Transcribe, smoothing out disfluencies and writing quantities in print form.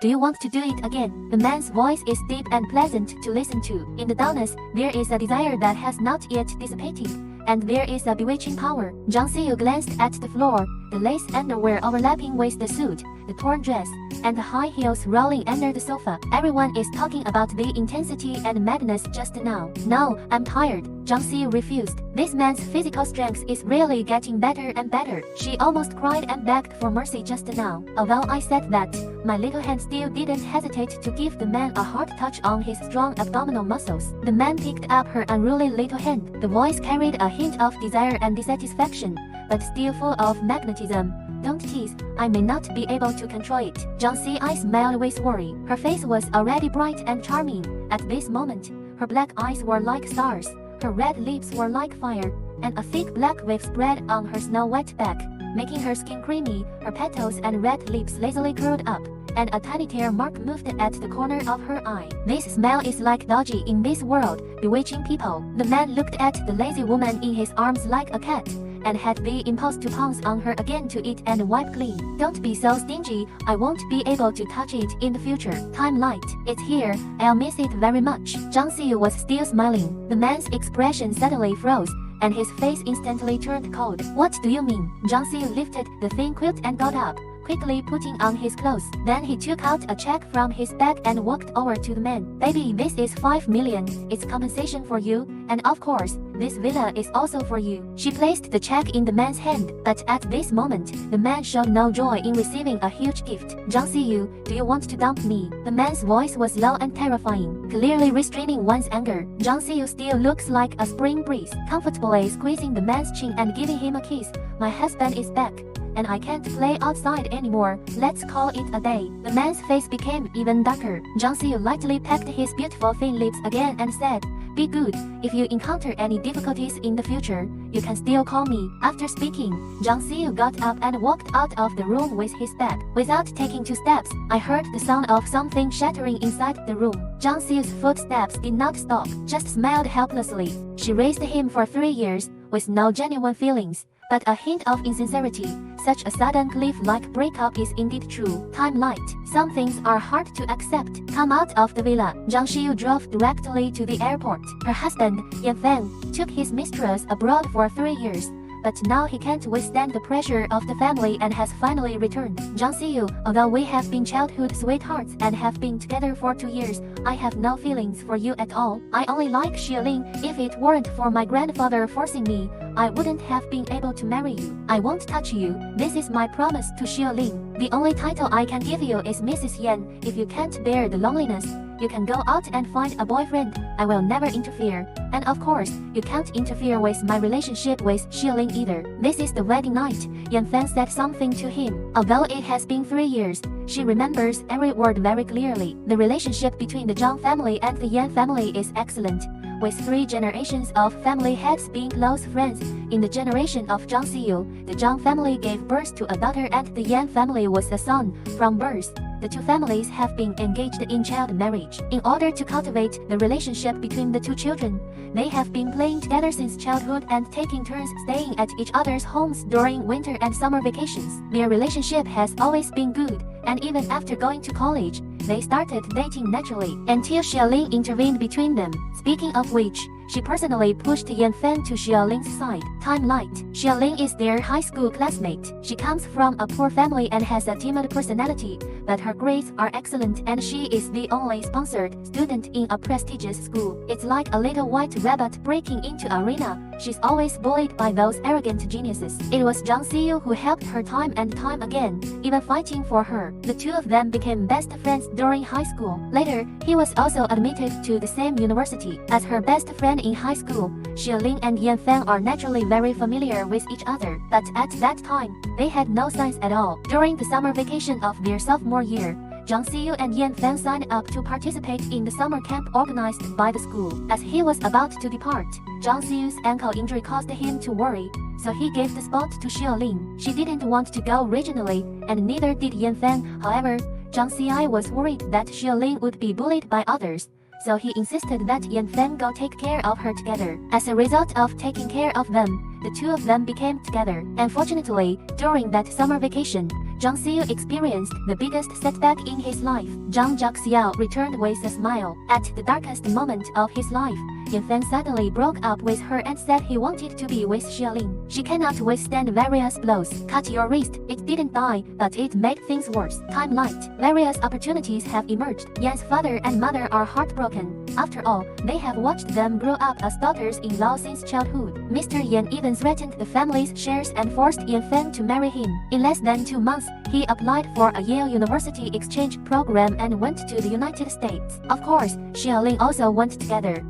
Do you want to do it again? The man's voice is deep and pleasant to listen to. In the dullness, there is a desire that has not yet dissipated, and there is a bewitching power. Zhang Xiyu glanced at the floor, the lace underwear overlapping with the suit, the torn dress, and the high heels rolling under the sofa. Everyone is talking about the intensity and madness just now. No, I'm tired. Zhang Xiyu refused. This man's physical strength is really getting better and better. She almost cried and begged for mercy just now. Although I said that, my little hand still didn't hesitate to give the man a hard touch on his strong abdominal muscles. The man picked up her unruly little hand. The voice carried a hint of desire and dissatisfaction, but still full of magnetism. Don't tease, I may not be able to control it. Zhang Xiyu smiled with worry. Her face was already bright and charming. At this moment, her black eyes were like stars, her red lips were like fire, and a thick black wave spread on her snow-white back, making her skin creamy. Her petals and red lips lazily curled up, and a tiny tear mark moved at the corner of her eye. This smile is like dodgy in this world, bewitching people. The man looked at the lazy woman in his arms like a cat, and had the impulse to pounce on her again to eat and wipe clean. Don't be so stingy, I won't be able to touch it in the future. Time light, it's here, I'll miss it very much. Zhang Xiyu was still smiling. The man's expression suddenly froze, and his face instantly turned cold. What do you mean? Zhang Xiyu lifted the thin quilt and got up, quickly putting on his clothes. Then he took out a check from his bag and walked over to the man. Baby, this is 5 million. It's compensation for you, and of course, this villa is also for you. She placed the check in the man's hand, but at this moment, the man showed no joy in receiving a huge gift. Zhang Xiyu, do you want to dump me? The man's voice was low and terrifying, clearly restraining one's anger. Zhang Xiyu still looks like a spring breeze, comfortably squeezing the man's chin and giving him a kiss. My husband is back, and I can't play outside anymore. Let's call it a day. The man's face became even darker. Zhang Xiyu lightly pecked his beautiful thin lips again and said, be good. If you encounter any difficulties in the future, you can still call me. After speaking, Zhang Xiyu got up and walked out of the room with his bag. Without taking 2 steps, I heard the sound of something shattering inside the room. Zhang Xiyu's footsteps did not stop, just smiled helplessly. She raised him for 3 years, with no genuine feelings, but a hint of insincerity. Such a sudden cliff-like breakup is indeed true. Time light. Some things are hard to accept. Come out of the villa. Zhang Xiyu drove directly to the airport. Her husband, Yan Feng, took his mistress abroad for 3 years, but now he can't withstand the pressure of the family and has finally returned. Zhang Xiyu, although we have been childhood sweethearts and have been together for 2 years, I have no feelings for you at all. I only like Xiaoling. If it weren't for my grandfather forcing me, I wouldn't have been able to marry you. I won't touch you. This is my promise to Xiaoling. The only title I can give you is Mrs. Yan. If you can't bear the loneliness, you can go out and find a boyfriend. I will never interfere. And of course, you can't interfere with my relationship with Xiaoling either. This is the wedding night. Yan Feng said something to him. Although it has been 3 years, she remembers every word very clearly. The relationship between the Zhang family and the Yan family is excellent, with 3 generations of family heads being close friends. In the generation of Zhang Xiyu, the Zhang family gave birth to a daughter and the Yan family was a son. From birth, the 2 families have been engaged in child marriage. In order to cultivate the relationship between the 2 children, they have been playing together since childhood and taking turns staying at each other's homes during winter and summer vacations. Their relationship has always been good, and even after going to college, they started dating naturally, until Xiaoling intervened between them. Speaking of which, she personally pushed Yan Feng to Xiaoling's side. Time light. Xiaoling is their high school classmate. She comes from a poor family and has a timid personality, but her grades are excellent and she is the only sponsored student in a prestigious school. It's like a little white rabbit breaking into arena. She's always bullied by those arrogant geniuses. It was Zhang Xiyu who helped her time and time again, even fighting for her. The 2 of them became best friends during high school. Later, he was also admitted to the same university. As her best friend in high school, Xiaoling and Yan Feng are naturally very familiar with each other, but at that time, they had no signs at all. During the summer vacation of their sophomore year, Zhang Xiyu and Yan Feng signed up to participate in the summer camp organized by the school. As he was about to depart, Zhang Xiyu's ankle injury caused him to worry, so he gave the spot to Xiaoling. She didn't want to go originally, and neither did Yan Feng. However, Zhang Xiyu was worried that Xiaoling would be bullied by others, so he insisted that Yan Feng go take care of her together. As a result of taking care of them, the 2 of them became together. Unfortunately, during that summer vacation, Zhang Xiu experienced the biggest setback in his life. Zhang Jiaxiao returned with a smile. At the darkest moment of his life, Yan Feng suddenly broke up with her and said he wanted to be with Xiaoling. She cannot withstand various blows. Cut your wrist. It didn't die, but it made things worse. Time light. Various opportunities have emerged. Yan's father and mother are heartbroken. After all, they have watched them grow up as daughters-in-law since childhood. Mr. Yan even threatened the family's shares and forced Yan Feng to marry him. In less than 2 months, he applied for a Yale University exchange program and went to the United States. Of course, Xiaoling also went together.